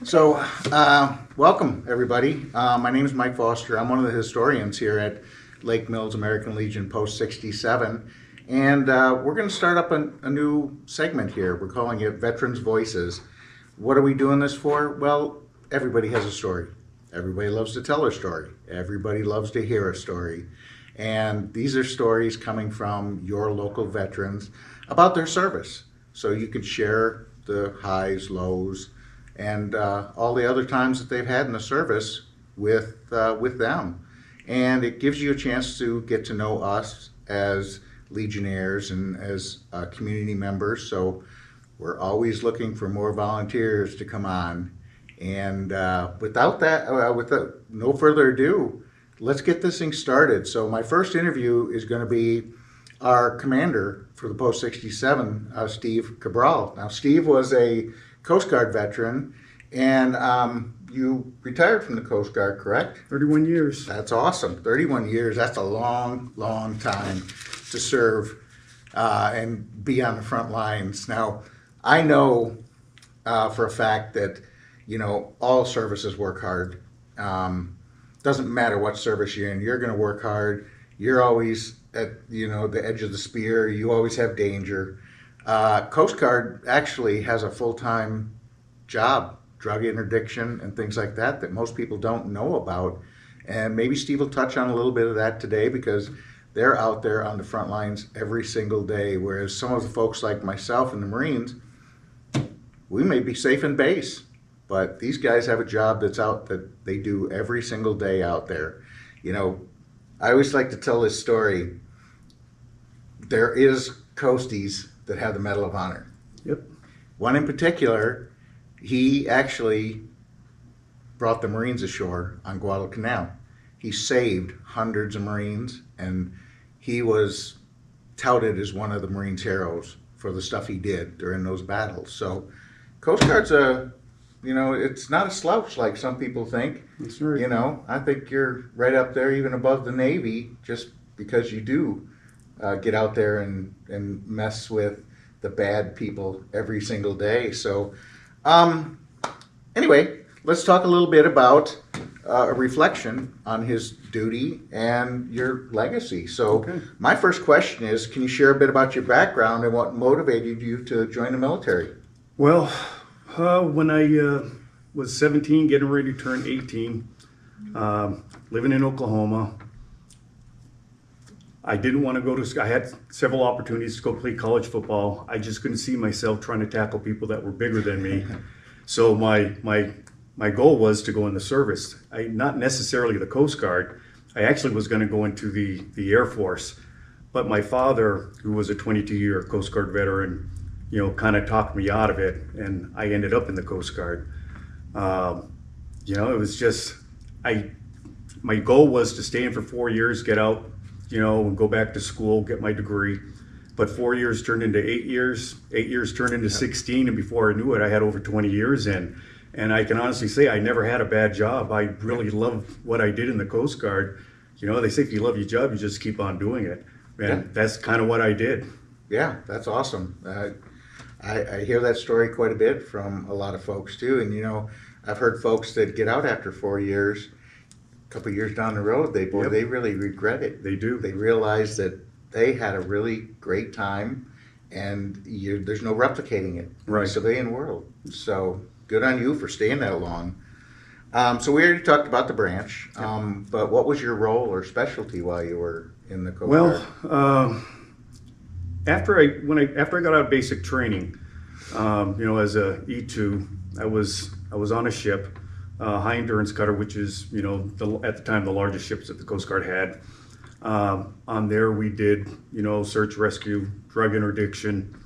So, welcome everybody. My name is Mike Foster. I'm one of the historians here at Lake Mills American Legion Post 67. And we're going to start up a new segment here. We're calling it Veterans Voices. What are we doing this for? Well, everybody has a story. Everybody loves to tell a story. Everybody loves to hear a story. And these are stories coming from your local veterans about their service. So you could share the highs, lows, and all the other times that they've had in the service with them. And it gives you a chance to get to know us as Legionnaires and as community members. So we're always looking for more volunteers to come on. And with no further ado, let's get this thing started. So my first interview is going to be our commander for the Post 67, Steve Cabral. Now, Steve was a Coast Guard veteran, and you retired from the Coast Guard, correct? 31 years. That's awesome. 31 years. That's a long, long time to serve and be on the front lines. Now, I know for a fact that, all services work hard. Doesn't matter what service you're in, you're going to work hard. You're always at, the edge of the spear. You always have danger. Coast Guard actually has a full-time job, drug interdiction and things like that most people don't know about. And maybe Steve will touch on a little bit of that today because they're out there on the front lines every single day, whereas some of the folks like myself and the Marines, we may be safe in base, but these guys have a job that they do every single day out there. I always like to tell this story. There is Coasties that have the Medal of Honor. Yep. One in particular, he actually brought the Marines ashore on Guadalcanal. He saved hundreds of Marines, and he was touted as one of the Marines' heroes for the stuff he did during those battles. So Coast Guard's it's not a slouch like some people think. That's right. I think you're right up there, even above the Navy, just because you do get out there and mess with the bad people every single day. So anyway, let's talk a little bit about a reflection on his duty and your legacy. So Okay. My first question is, can you share a bit about your background and what motivated you to join the military? Well, when I was 17, getting ready to turn 18, living in Oklahoma, I didn't want to go to school. I had several opportunities to go play college football. I just couldn't see myself trying to tackle people that were bigger than me. So my goal was to go in the service. Not necessarily the Coast Guard. I actually was going to go into the Air Force. But my father, who was a 22-year Coast Guard veteran, kind of talked me out of it, and I ended up in the Coast Guard. It was just, my goal was to stay in for 4 years, get out, and go back to school, get my degree. But 4 years turned into 8 years, 8 years turned into 16, and before I knew it, I had over 20 years in. And I can honestly say I never had a bad job. I really love what I did in the Coast Guard. They say if you love your job, you just keep on doing it. And that's kind of what I did. Yeah, that's awesome. I hear that story quite a bit from a lot of folks too. And I've heard folks that get out after 4 years, a couple of years down the road, they really regret it. They do. They realize that they had a really great time, and there's no replicating it in the civilian world. So good on you for staying that long. So we already talked about the branch, but what was your role or specialty while you were in the Coast Guard? Well, after I got out of basic training, as a E2, I was on a ship, high endurance cutter, which is at the time the largest ships that the Coast Guard had. On there we did search, rescue, drug interdiction,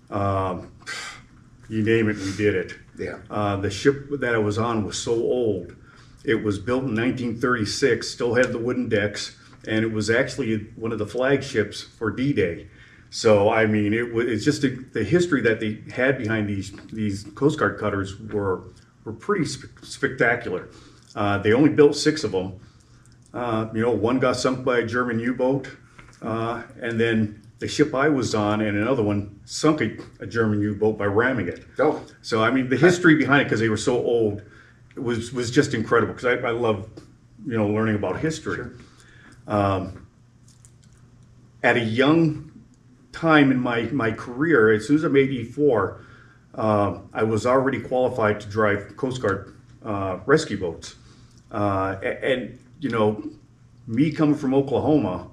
you name it, we did it. Yeah. The ship that I was on was so old. It was built in 1936, still had the wooden decks, and it was actually one of the flagships for D-Day. So I mean, it's just the history that they had behind these Coast Guard cutters were pretty spectacular. They only built 6 of them. One got sunk by a German U-boat, and then the ship I was on and another one sunk a German U-boat by ramming it. Oh, So I mean, the history behind it, because they were so old, was just incredible. Because I love, learning about history. Sure. At a young time in my career, as soon as I'm 84, I was already qualified to drive Coast Guard rescue boats. And me coming from Oklahoma,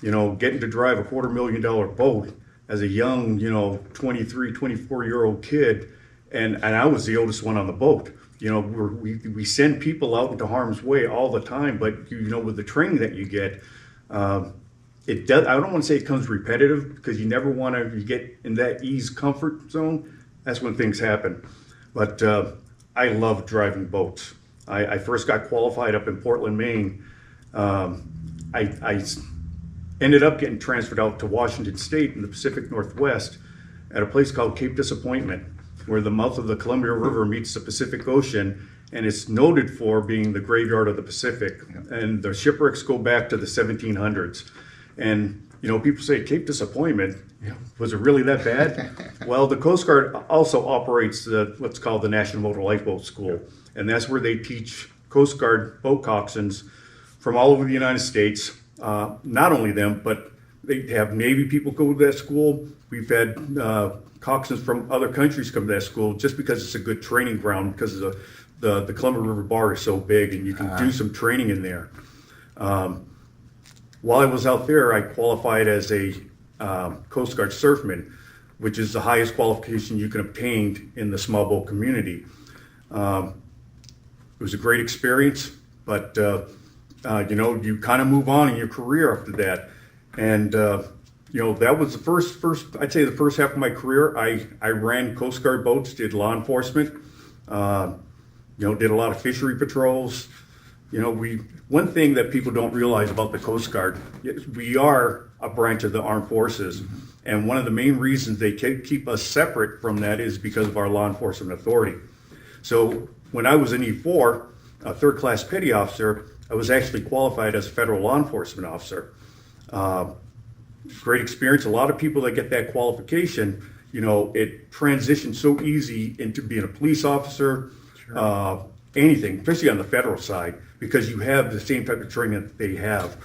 getting to drive a $250,000 boat as a young, 23, 24-year-old kid, and I was the oldest one on the boat. We send people out into harm's way all the time, but with the training that you get, it does. I don't want to say it comes repetitive, because you never want to get in that ease comfort zone. That's when things happen. But I love driving boats. I first got qualified up in Portland, Maine. I ended up getting transferred out to Washington State in the Pacific Northwest at a place called Cape Disappointment, where the mouth of the Columbia River meets the Pacific Ocean, and it's noted for being the graveyard of the Pacific. And the shipwrecks go back to the 1700s. And people say Cape Disappointment, was it really that bad? Well, the Coast Guard also operates what's called the National Motor Lifeboat School, and that's where they teach Coast Guard boat coxswains from all over the United States. Not only them, but they have Navy people go to that school. We've had coxswains from other countries come to that school, just because it's a good training ground, because of the Columbia River Bar is so big, and you can do some training in there. While I was out there, I qualified as a Coast Guard surfman, which is the highest qualification you can obtain in the small boat community. It was a great experience, but you kind of move on in your career after that. And that was the first I'd say the first half of my career. I ran Coast Guard boats, did law enforcement, did a lot of fishery patrols. One thing that people don't realize about the Coast Guard is we are a branch of the armed forces. Mm-hmm. And one of the main reasons they keep us separate from that is because of our law enforcement authority. So when I was an E4, a third class petty officer, I was actually qualified as a federal law enforcement officer. Great experience. A lot of people that get that qualification, it transitions so easy into being a police officer, sure. Anything, especially on the federal side, because you have the same type of training that they have.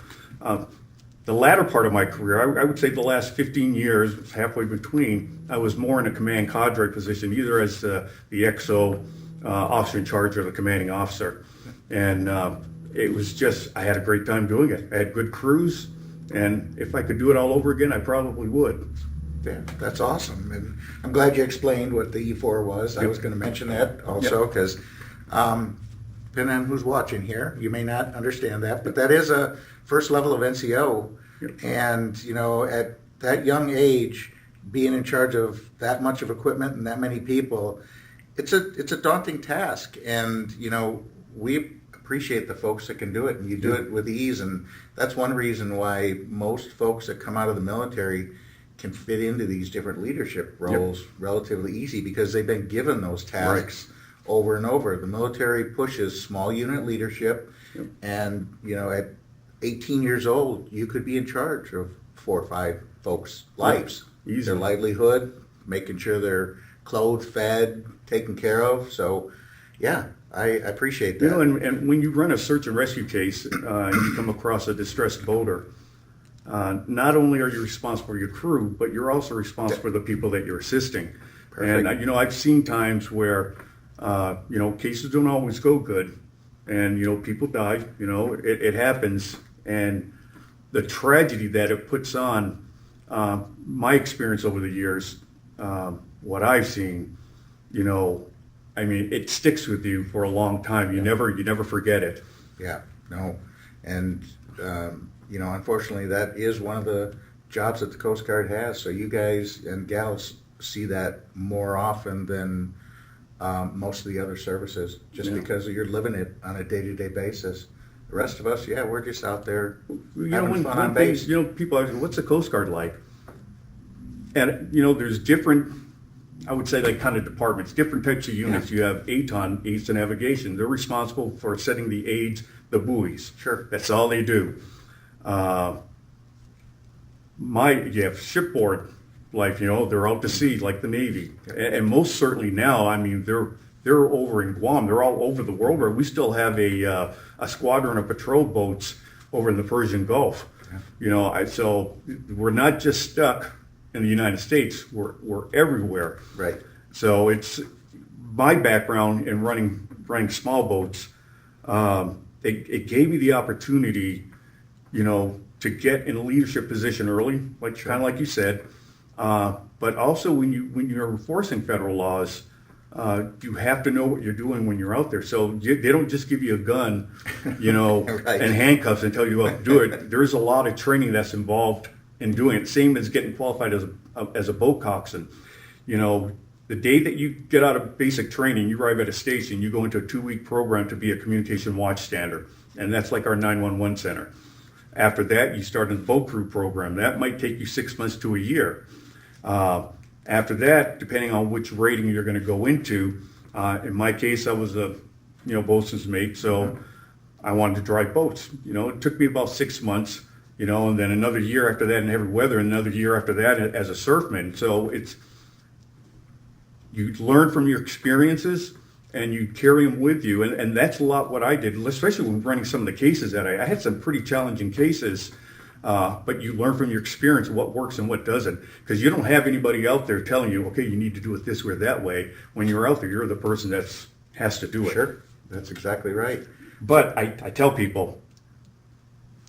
The latter part of my career, I would say the last 15 years, halfway between, I was more in a command cadre position, either as the XO, officer in charge, or the commanding officer. And it was just, I had a great time doing it. I had good crews, and if I could do it all over again, I probably would. Yeah, that's awesome. And I'm glad you explained what the E4 was. I was going to mention that also, because depending on who's watching here, you may not understand that, but that is a first level of NCO. Yep. And, at that young age, being in charge of that much of equipment and that many people, it's a daunting task. And, we appreciate the folks that can do it, and you do it with ease. And that's one reason why most folks that come out of the military can fit into these different leadership roles relatively easy, because they've been given those tasks over and over. The military pushes small unit leadership, and at 18 years old, you could be in charge of 4 or 5 folks' lives, their livelihood, making sure they're clothed, fed, taken care of. So, I appreciate that. And when you run a search and rescue case, and you come across a distressed boater, not only are you responsible for your crew, but you're also responsible for the people that you're assisting. Perfect. And I've seen times where cases don't always go good, and people die. It happens, and the tragedy that it puts on. My experience over the years, what I've seen, it sticks with you for a long time. You never forget it. Yeah, no, and unfortunately, that is one of the jobs that the Coast Guard has. So you guys and gals see that more often than most of the other services, just because you're living it on a day-to-day basis. The rest of us, we're just out there having fun on base. People ask, what's the Coast Guard like? And, there's different, I would say, kind of departments, different types of units. You have ATON, Aids to Navigation. They're responsible for setting the aids, the buoys. Sure. That's all they do. you have shipboard life, they're out to sea like the Navy. And most certainly now, I mean, they're over in Guam, they're all over the world, where we still have a squadron of patrol boats over in the Persian Gulf. So we're not just stuck in the United States, we're everywhere. Right. So it's my background in running small boats. It gave me the opportunity, to get in a leadership position early, kind of like you said. But also when you're enforcing federal laws, you have to know what you're doing when you're out there. So they don't just give you a gun, Right. and handcuffs and tell you how to do it. There's a lot of training that's involved in doing it. Same as getting qualified as a boat coxswain. The day that you get out of basic training, you arrive at a station, you go into a 2-week program to be a communication watchstander. And that's like our 911 center. After that, you start in the boat crew program. That might take you 6 months to a year. After that, depending on which rating you're going to go into, in my case, I was a boatswain's mate, so I wanted to drive boats. It took me about 6 months, and then another year after that in heavy weather, and another year after that as a surfman. So you learn from your experiences and you carry them with you, and that's a lot what I did, especially when running some of the cases that I had some pretty challenging cases. But you learn from your experience what works and what doesn't, because you don't have anybody out there telling you, okay, you need to do it this way or that way. When you're out there, you're the person that has to do it. Sure, that's exactly right. But I tell people,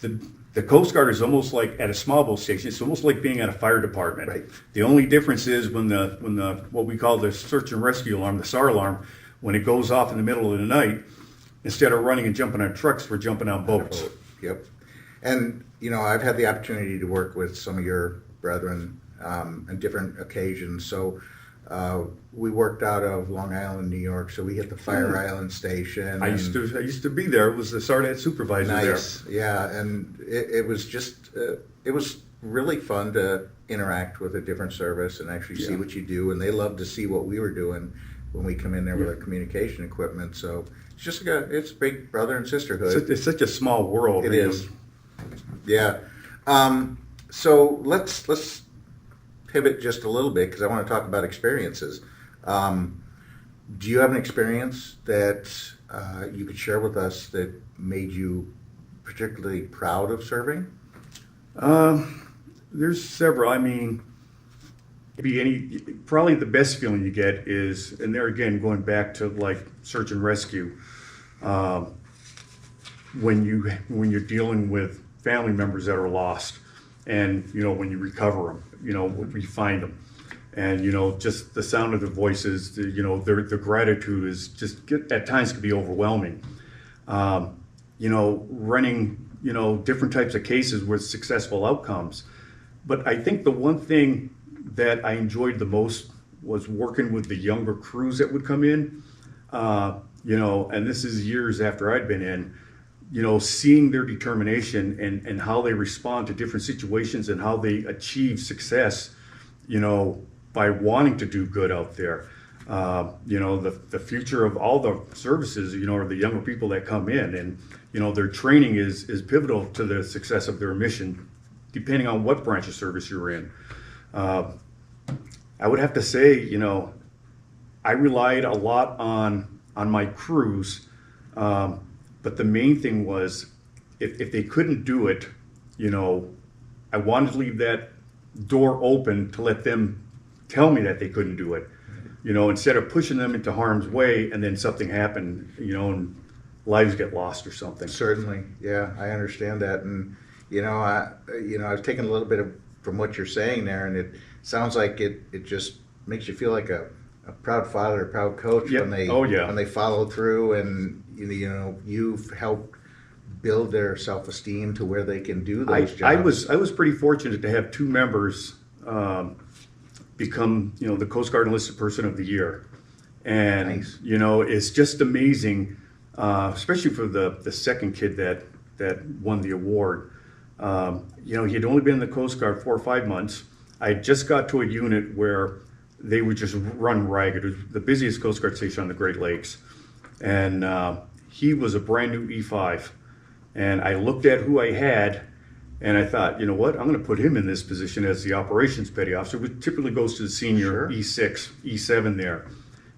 the Coast Guard is almost like at a small boat station. It's almost like being at a fire department. Right. The only difference is when the what we call the search and rescue alarm, the SAR alarm, when it goes off in the middle of the night, instead of running and jumping on trucks, we're jumping on boats. Yep. And, I've had the opportunity to work with some of your brethren on different occasions. So we worked out of Long Island, New York. So we hit the Fire Island station. I used to be there. It was the Sergeant supervisor Nice. there. Yeah. And it was just, it was really fun to interact with a different service and actually see what you do. And they loved to see what we were doing when we come in there with our communication equipment. So it's just it's big brother and sisterhood. It's such a small world. It is. Yeah. So let's pivot just a little bit, because I want to talk about experiences. Do you have an experience that you could share with us that made you particularly proud of serving? There's several. I mean, probably the best feeling you get is, and there again, going back to like search and rescue, when you're dealing with family members that are lost, and when you recover them, when you find them, and just the sound of their voices, their gratitude is just at times can be overwhelming. Running different types of cases with successful outcomes, but I think the one thing that I enjoyed the most was working with the younger crews that would come in, and this is years after I'd been in. Seeing their determination and how they respond to different situations and how they achieve success, by wanting to do good out there. The future of all the services, are the younger people that come in, and, their training is pivotal to the success of their mission, depending on what branch of service you're in. I would have to say, I relied a lot on my crews. But the main thing was, if they couldn't do it, I wanted to leave that door open to let them tell me that they couldn't do it, instead of pushing them into harm's way and then something happened, and lives get lost or something. Certainly. Yeah, I understand that. And, I've taken a little bit from what you're saying there, and it sounds like it just makes you feel like a proud father, a proud coach when they follow through, and you've helped build their self-esteem to where they can do those jobs. I was pretty fortunate to have 2 members become the Coast Guard Enlisted Person of the Year, and Nice. It's just amazing, especially for the second kid that won the award. He had only been in the Coast Guard 4 or 5 months. I just got to a unit where they would just run ragged. It was the busiest Coast Guard station on the Great Lakes. And he was a brand new E5. And I looked at who I had, And I thought, you know what, I'm going to put him in this position as the operations petty officer, which typically goes to the senior Sure. E6, E7 there.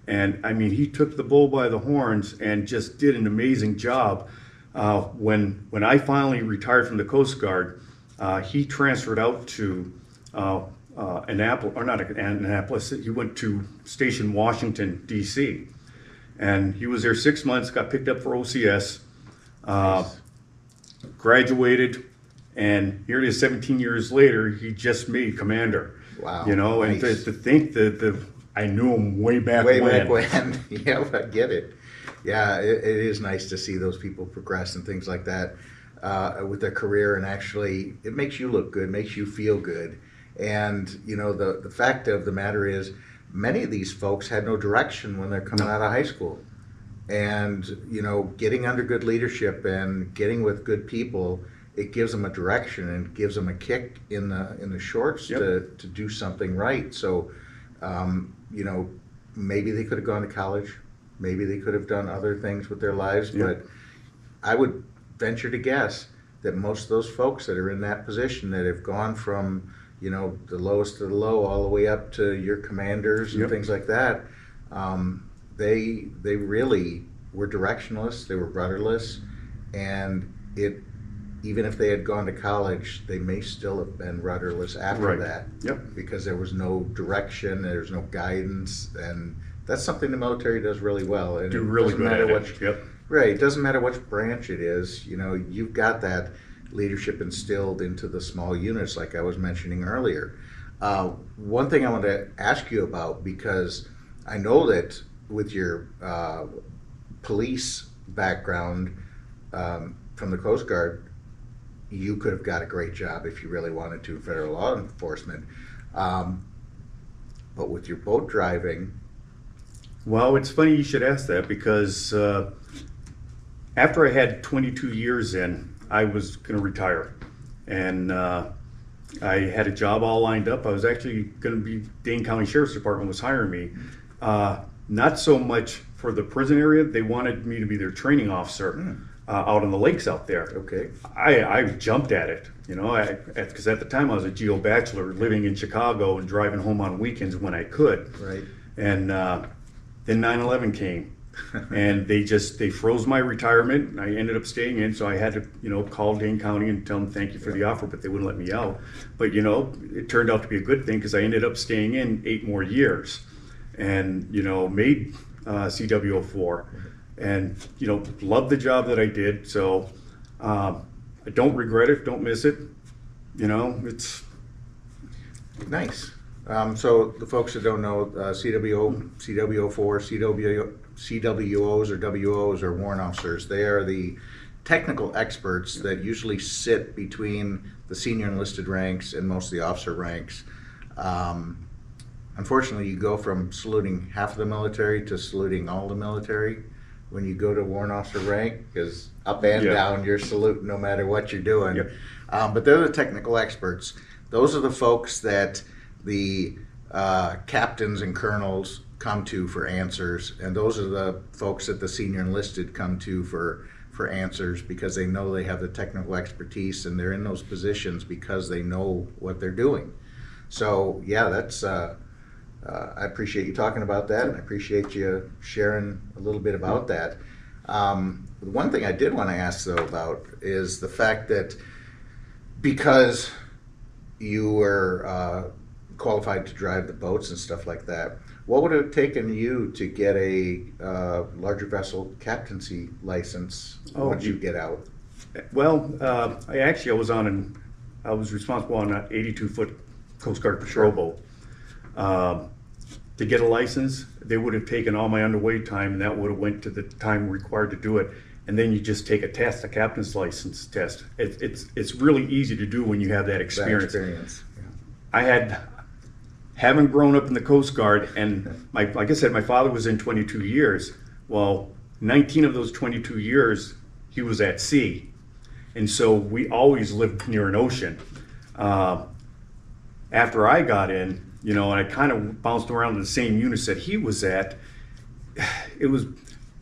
And I mean, he took the bull by the horns and just did an amazing job. When I finally retired from the Coast Guard, he transferred out to Annapolis, or not Annapolis, he went to Station Washington, D.C. And he was there 6 months, got picked up for OCS, graduated, and here it is 17 years later, he just made commander. Wow. You know, and Nice. to think that I knew him way back Way when. back when. Yeah, I get it. Yeah, it is nice to see those people progress and things like that with their career, and actually it makes you look good, makes you feel good. And, you know, the fact of the matter is many of these folks had no direction when they're coming out of high school. And, you know, getting under good leadership and getting with good people, it gives them a direction and gives them a kick in the shorts Yep. to do something right. So, you know, maybe they could have gone to college, maybe they could have done other things with their lives, Yep. but I would venture to guess that most of those folks that are in that position that have gone from, you know, the lowest of the low all the way up to your commanders and Yep. things like that, they really were directionless, they were rudderless, and even if they had gone to college, they may still have been rudderless after Right. that. Yep. Because there was no direction, there's no guidance, and that's something the military does really well. And Do it really doesn't good matter at what- it. Yep. Right, it doesn't matter which branch it is, you know, you've got that leadership instilled into the small units like I was mentioning earlier. One thing I want to ask you about, because I know that with your police background from the Coast Guard, you could have got a great job if you really wanted to in federal law enforcement. But with your boat driving, Well, it's funny you should ask that because after I had 22 years in, I was going to retire. And I had a job all lined up. I was actually going to be, Dane County Sheriff's Department was hiring me. Not so much for the prison area. They wanted me to be their training officer out on the lakes out there. okay, I jumped at it, you know, because at the time I was a geo bachelor living in Chicago and driving home on weekends when I could. right, And then 9/11 came, and they froze my retirement. And I ended up staying in, so I had to, you know, call Dane County and tell them thank you for the offer, but they wouldn't let me out. But you know, it turned out to be a good thing because I ended up staying in 8 more years, and you know, made CW04, and you know, loved the job that I did. So I don't regret it, don't miss it. You know, it's nice. So the folks that don't know, CWO, CW04, CWOs or WOs are warrant officers. They are the technical experts that usually sit between the senior enlisted ranks and most of the officer ranks. Unfortunately, you go from saluting half of the military to saluting all the military when you go to warrant officer rank, because up and Yeah. down you're saluting no matter what you're doing. Yep. But they're the technical experts. Those are the folks that the captains and colonels come to for answers, and those are the folks that the senior enlisted come to for answers, because they know they have the technical expertise and they're in those positions because they know what they're doing. So yeah, that's I appreciate you talking about that, and I appreciate you sharing a little bit about that. One thing I did want to ask though about is the fact that because you were qualified to drive the boats and stuff like that, what would it have taken you to get a larger vessel captaincy license once you get out? well, I was responsible on an 82-foot Coast Guard patrol boat. To get a license, they would have taken all my underway time, and that would have went to the time required to do it. And then you just take a test, a captain's license test. It's really easy to do when you have that That experience. experience. Having grown up in the Coast Guard, and like I said, my father was in 22 years. Well, 19 of those 22 years, he was at sea. And so we always lived near an ocean. After I got in, you know, and I kind of bounced around in the same units that he was at, it was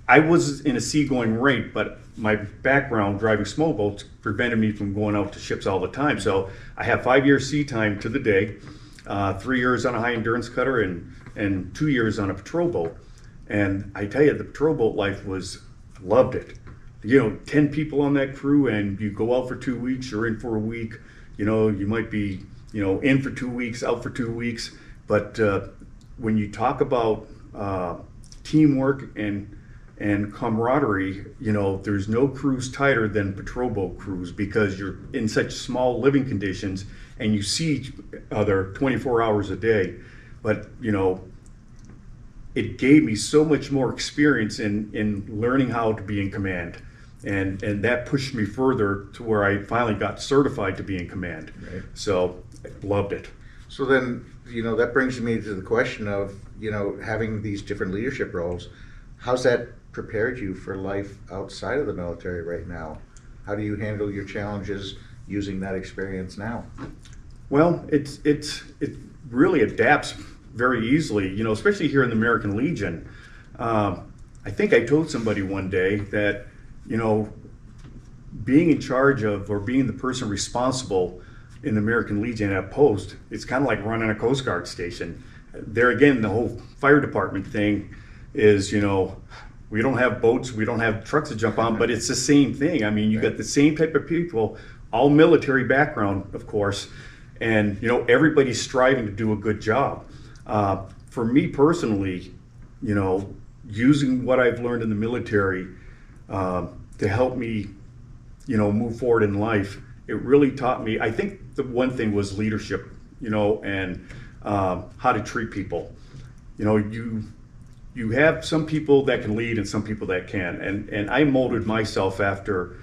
I was in a seagoing rate, but my background driving small boats prevented me from going out to ships all the time. So I have 5 years sea time to the day, 3 years on a high endurance cutter, and 2 years on a patrol boat. And I tell you, the patrol boat life loved it. 10 people on that crew, and you go out for 2 weeks, you're in for a week. You might be, in for 2 weeks, out for 2 weeks. But when you talk about teamwork and camaraderie, there's no cruise tighter than patrol boat crews, because you're in such small living conditions and you see each other 24 hours a day. But, it gave me so much more experience in learning how to be in command. And that pushed me further to where I finally got certified to be in command. Right. So I loved it. So then, that brings me to the question of, having these different leadership roles. How's that prepared you for life outside of the military right now? How do you handle your challenges using that experience now? Well, it really adapts very easily, especially here in the American Legion. I think I told somebody one day that, being in charge of, or being the person responsible in the American Legion at a post, it's kind of like running a Coast Guard station. There again, the whole fire department thing is, we don't have boats, we don't have trucks to jump on, but it's the same thing. I mean, you got the same type of people, all military background, of course, and, everybody's striving to do a good job. For me personally, using what I've learned in the military to help me, move forward in life, it really taught me. I think the one thing was leadership, and how to treat people. You have some people that can lead and some people that can, and I molded myself after,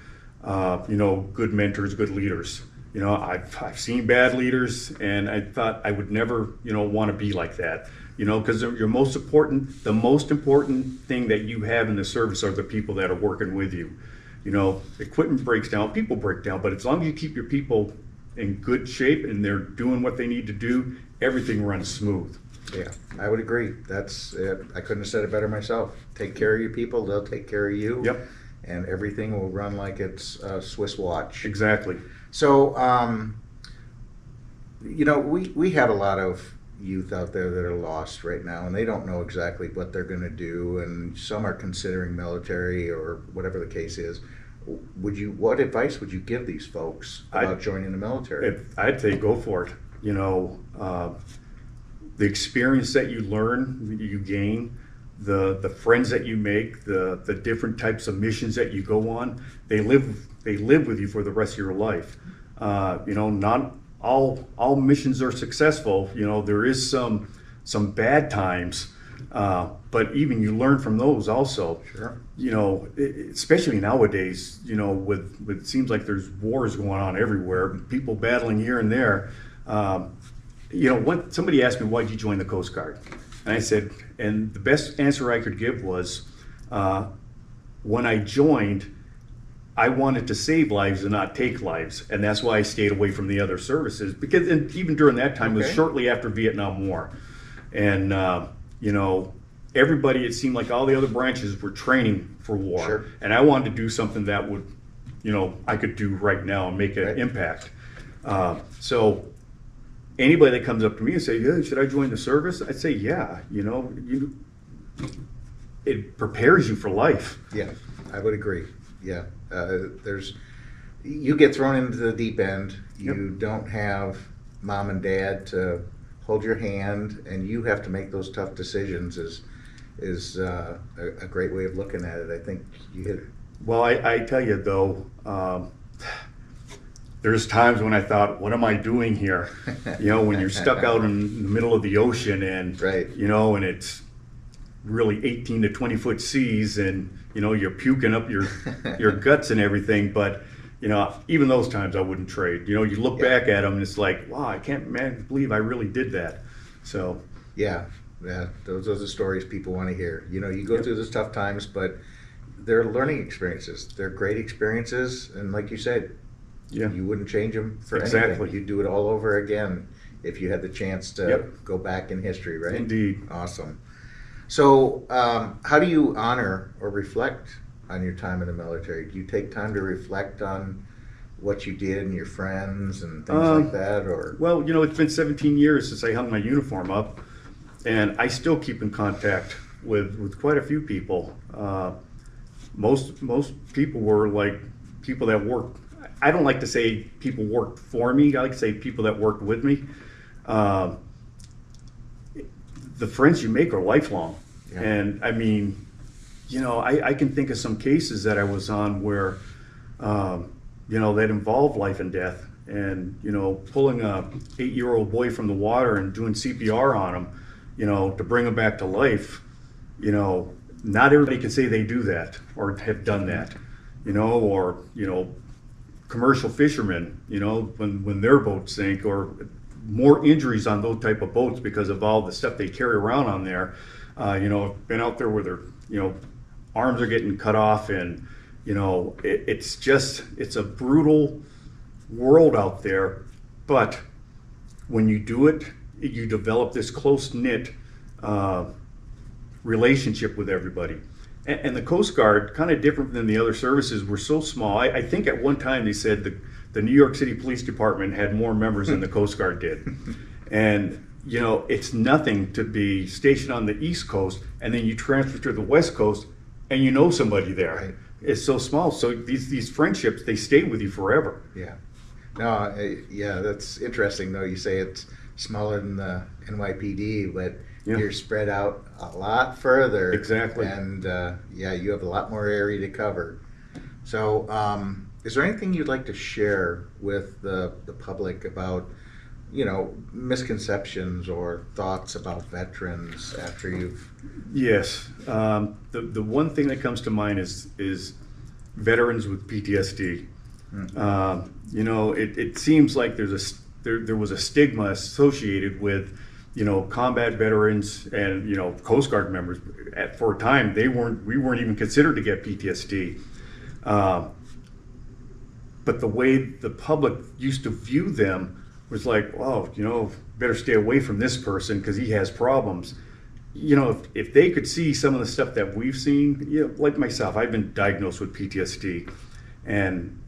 good mentors, good leaders. I've seen bad leaders, and I thought I would never, want to be like that. Because the most important thing that you have in the service are the people that are working with you. Equipment breaks down, people break down, but as long as you keep your people in good shape and they're doing what they need to do, everything runs smooth. Yeah, I would agree. That's it. I couldn't have said it better myself. Take care of your people, they'll take care of you. Yep. And everything will run like it's a Swiss watch. Exactly. So, we have a lot of youth out there that are lost right now, and they don't know exactly what they're going to do, and some are considering military or whatever the case is. What advice would you give these folks about joining the military? I'd say go for it. The experience that you learn, you gain, the friends that you make, the different types of missions that you go on, they live with you for the rest of your life. Not all missions are successful. There is some bad times, but even you learn from those also. Sure. Especially nowadays, with it seems like there's wars going on everywhere, people battling here and there. Somebody asked me, why'd you join the Coast Guard? And I said, and the best answer I could give was, when I joined, I wanted to save lives and not take lives. And that's why I stayed away from the other services. Because even during that time, it was shortly after Vietnam War. And, everybody, it seemed like all the other branches were training for war. Sure. And I wanted to do something that would, I could do right now and make an impact. So anybody that comes up to me and say, yeah, should I join the service? I'd say, yeah, it prepares you for life. Yeah, I would agree. Yeah, you get thrown into the deep end. You don't have mom and dad to hold your hand, and you have to make those tough decisions. Is a great way of looking at it. I think you hit it. Well, I tell you though, there's times when I thought, what am I doing here? When you're stuck out in the middle of the ocean and, right. And it's really 18 to 20 foot seas and, you're puking up your guts and everything. But, even those times I wouldn't trade. You look back at them and it's like, wow, I can't believe I really did that. So. Yeah, those are stories people want to hear. You go through those tough times, but they're learning experiences. They're great experiences. And like you said, you wouldn't change them for anything. You'd do it all over again if you had the chance to go back in history, right? Indeed. Awesome. So, how do you honor or reflect on your time in the military? Do you take time to reflect on what you did and your friends and things like that, or? Well, it's been 17 years since I hung my uniform up, and I still keep in contact with quite a few people. Most people were like people that worked. I don't like to say people worked for me. I like to say people that worked with me. The friends you make are lifelong. Yeah. And I mean, I can think of some cases that I was on where, that involved life and death. And, pulling a 8-year-old boy from the water and doing CPR on him, to bring him back to life, not everybody can say they do that or have done that, or, commercial fishermen, when their boats sink, or more injuries on those type of boats because of all the stuff they carry around on there. Been out there where their, arms are getting cut off, and, it's a brutal world out there. But when you do it, you develop this close-knit relationship with everybody. And the Coast Guard, kind of different than the other services, were so small. I think at one time they said the New York City Police Department had more members than the Coast Guard did. And, it's nothing to be stationed on the East Coast and then you transfer to the West Coast and somebody there. Right. It's so small. So these friendships, they stay with you forever. Yeah. No, yeah, that's interesting though. You say it's smaller than the NYPD, but you're spread out a lot further. Exactly. And you have a lot more area to cover. So is there anything you'd like to share with the public about, misconceptions or thoughts about veterans after you've... Yes. The one thing that comes to mind is veterans with PTSD. It seems like there was a stigma associated with combat veterans and Coast Guard members. For a time, we weren't even considered to get PTSD. But the way the public used to view them was like, oh, better stay away from this person because he has problems. If they could see some of the stuff that we've seen, like myself, I've been diagnosed with PTSD, and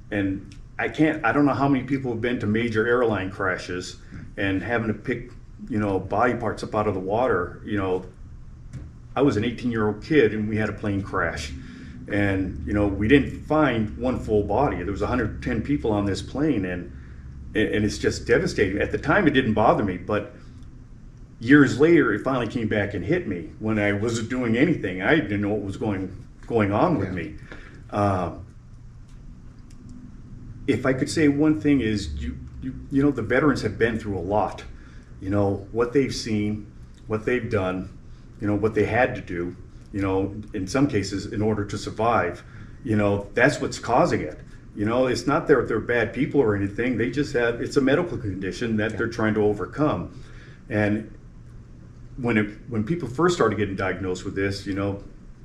I don't know how many people have been to major airline crashes and having to pick body parts up out of the water. I was an 18-year-old kid and we had a plane crash, and we didn't find one full body. There was 110 people on this plane, and it's just devastating. At the time, it didn't bother me, but years later, it finally came back and hit me when I wasn't doing anything. I didn't know what was going on with me. If I could say one thing is, the veterans have been through a lot. What they've seen, what they've done, what they had to do, in some cases in order to survive. That's what's causing it. It's not that they're bad people or anything. They just it's a medical condition that they're trying to overcome. And when people first started getting diagnosed with this,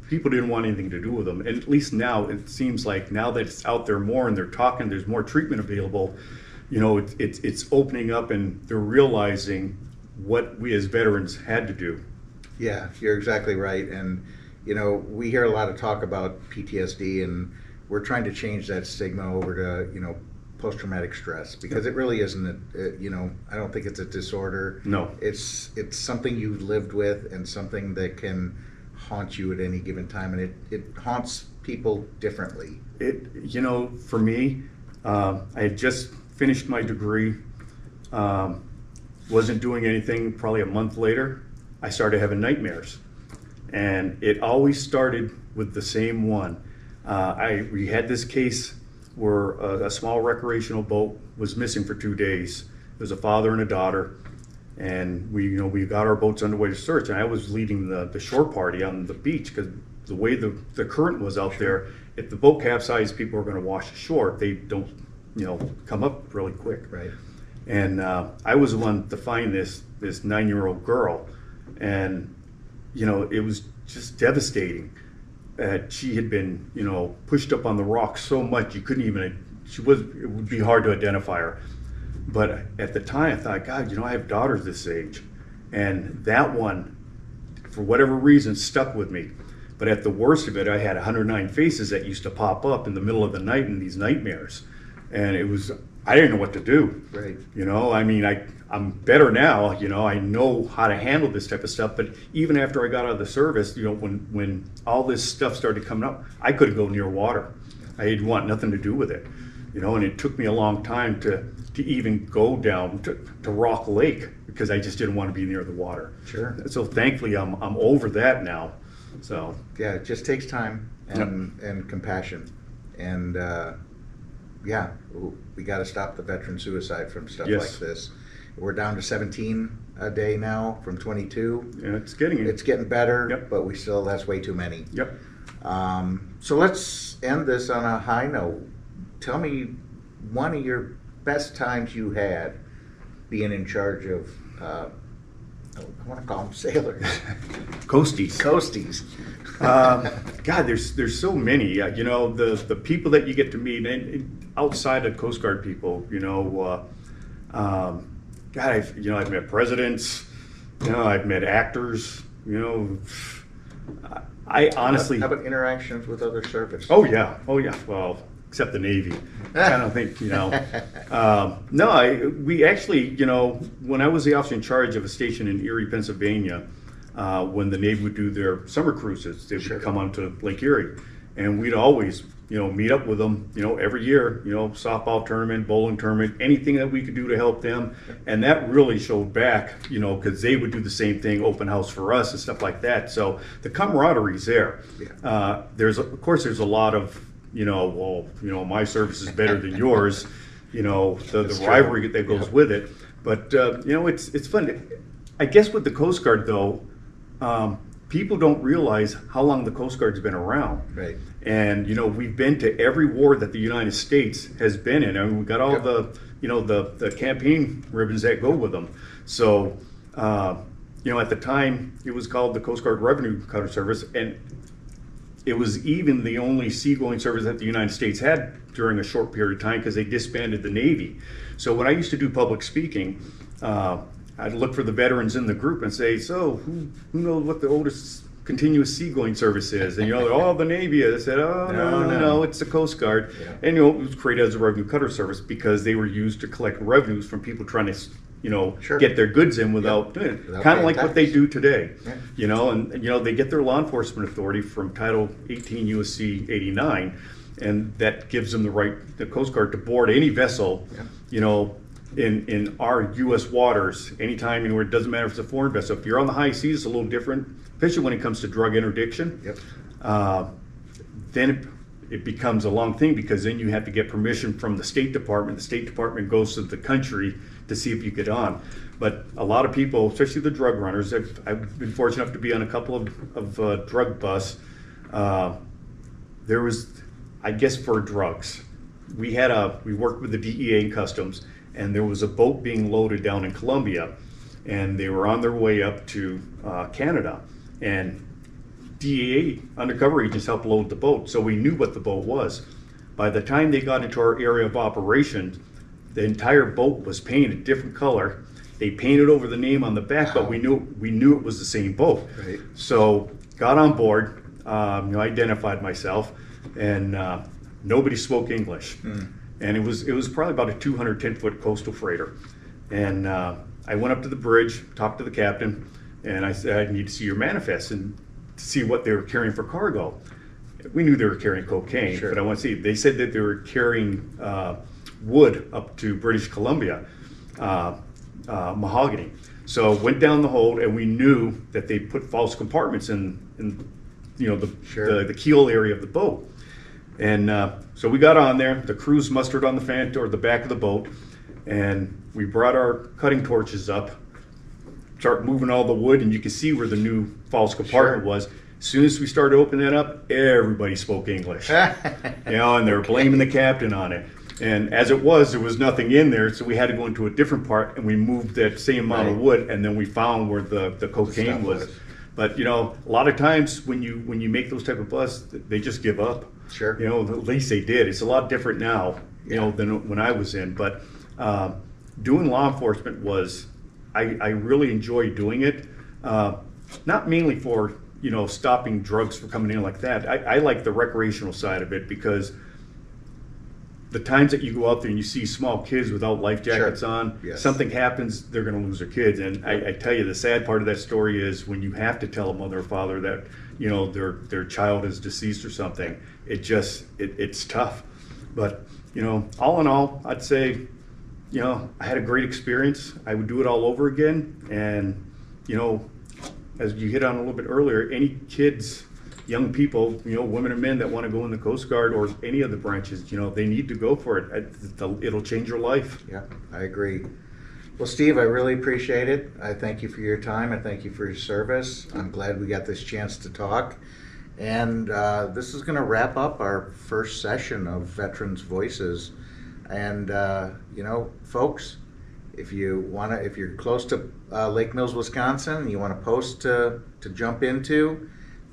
people didn't want anything to do with them. And at least now, it seems like now that it's out there more and they're talking, there's more treatment available, it's opening up and they're realizing what we as veterans had to do. Yeah, you're exactly right. And, we hear a lot of talk about PTSD, and we're trying to change that stigma over to, post-traumatic stress, because it really isn't, I don't think it's a disorder. No. It's something you've lived with and something that can haunt you at any given time, and it haunts people differently. For me, I had just finished my degree, wasn't doing anything. Probably a month later, I started having nightmares, and it always started with the same one. We had this case where a small recreational boat was missing for 2 days. There was a father and a daughter, and we got our boats underway to search. And I was leading the shore party on the beach because the way the current was out there, if the boat capsized, people were going to wash ashore. They don't, come up really quick. Right. And I was the one to find this 9-year-old girl, and it was just devastating. She had been, pushed up on the rocks so much you couldn't even. It would be hard to identify her. But at the time, I thought, God, I have daughters this age, and that one, for whatever reason, stuck with me. But at the worst of it, I had 109 faces that used to pop up in the middle of the night in these nightmares. And I didn't know what to do. Right. You know, I mean, I'm better now, you know, I know how to handle this type of stuff. But even after I got out of the service, you know, when all this stuff started coming up, I couldn't go near water. I didn't want nothing to do with it. You know, and it took me a long time to even go down to Rock Lake because I just didn't want to be near the water. Sure. So thankfully I'm over that now. So Yeah, it just takes time and compassion. And yeah, we got to stop the veteran suicide from stuff Yes. like this. We're down to 17 a day now from 22. yeah, it's getting better, Yep. but that's way too many. Yep. So let's end this on a high note. Tell me one of your best times you had being in charge of, I want to call them sailors, Coasties. coasties. God, there's so many. You know, the people that you get to meet and outside of Coast Guard people. You know, God, I've met presidents. You know, I've met actors. You know, I honestly. How about interactions with other service? Oh yeah. Well, except the Navy. I don't think, you know. No, we actually, you know, when I was the officer in charge of a station in Erie, Pennsylvania, when the Navy would do their summer cruises, they would come onto Lake Erie, and we'd always, you know, meet up with them, you know, every year, you know, softball tournament, bowling tournament, anything that we could do to help them. And that really showed back, you know, because they would do the same thing, open house for us and stuff like that. So the camaraderie's there. Yeah. Of course, there's a lot of, you know, well, you know, my service is better than yours, you know, the rivalry that goes with it. But, you know, it's fun. I guess with the Coast Guard, though, people don't realize how long the Coast Guard's been around. Right. And, you know, we've been to every war that the United States has been in. I mean, we got all the, you know, the campaign ribbons that go with them. So, you know, at the time, it was called the Coast Guard Revenue Cutter Service, and it was even the only seagoing service that the United States had during a short period of time because they disbanded the Navy. So when I used to do public speaking, I'd look for the veterans in the group and say, so who knows what the oldest continuous seagoing service is? And, you know, they're all the Navy. I said, oh, no, it's the Coast Guard. Yeah. And, you know, it was created as a revenue cutter service because they were used to collect revenues from people trying to, you know, get their goods in without doing it. Kind of like what they do today. Yeah. You know, and, you know, they get their law enforcement authority from Title 18 USC 89, and that gives them the right, the Coast Guard, to board any vessel, you know, in our U.S. waters, anytime, anywhere. It doesn't matter if it's a foreign vessel. If you're on the high seas, it's a little different, especially when it comes to drug interdiction. Then it becomes a long thing because then you have to get permission from the State Department. The State Department goes to the country to see if you get on. But a lot of people, especially the drug runners, I've been fortunate enough to be on a couple of drug busts. There was, I guess, for drugs. We worked with the DEA and Customs, and there was a boat being loaded down in Colombia, and they were on their way up to Canada, and DEA undercover agents helped load the boat, so we knew what the boat was. By the time they got into our area of operation, the entire boat was painted a different color. They painted over the name on the back, but we knew it was the same boat. Right. So got on board, you know, identified myself, and nobody spoke English. And it was probably about a 210-foot coastal freighter. And I went up to the bridge, talked to the captain, and I said, I need to see your manifest and to see what they were carrying for cargo. We knew they were carrying cocaine, but I want to see. They said that they were carrying wood up to British Columbia, mahogany. So went down the hold, and we knew that they put false compartments in you know, the keel area of the boat. And so we got on there. The crews mustered on the fan or the back of the boat, and we brought our cutting torches up, start moving all the wood, and you could see where the new false compartment was. As soon as we started opening that up, everybody spoke English. You know, and they were blaming the captain on it. And as it was, there was nothing in there, so we had to go into a different part, and we moved that same amount of wood, and then we found where the cocaine was. But, you know, a lot of times when you make those type of busts, they just give up. Sure. You know, at least they did. It's a lot different now, you know, than when I was in. But doing law enforcement was, I really enjoyed doing it. not mainly for, you know, stopping drugs from coming in like that. I like the recreational side of it, because the times that you go out there and you see small kids without life jackets on, Yes. something happens, they're going to lose their kids. And I tell you, the sad part of that story is when you have to tell a mother or father that, you know, their child is deceased or something. It's tough. But, you know, all in all, I'd say, you know, I had a great experience. I would do it all over again. And, you know, as you hit on a little bit earlier, any kids, young people, you know, women and men that want to go in the Coast Guard or any of the branches, you know, they need to go for it. It'll change your life. Yeah, I agree. Well, Steve, I really appreciate it. I thank you for your time. I thank you for your service. I'm glad we got this chance to talk. And this is going to wrap up our first session of Veterans Voices. And, you know, folks, if you're close to Lake Mills, Wisconsin, and you want a post to jump into,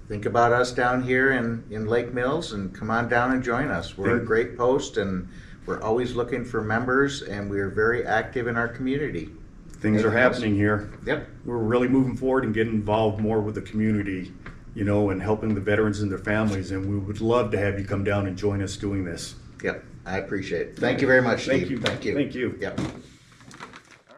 think about us down here in Lake Mills and come on down and join us. We're a great post, and we're always looking for members, and we're very active in our community. Things are happening here. Yep. We're really moving forward and getting involved more with the community, you know, and helping the veterans and their families. And we would love to have you come down and join us doing this. Yep. I appreciate it. Thank you very much, Steve. Thank you. Thank you. Thank you. Yep.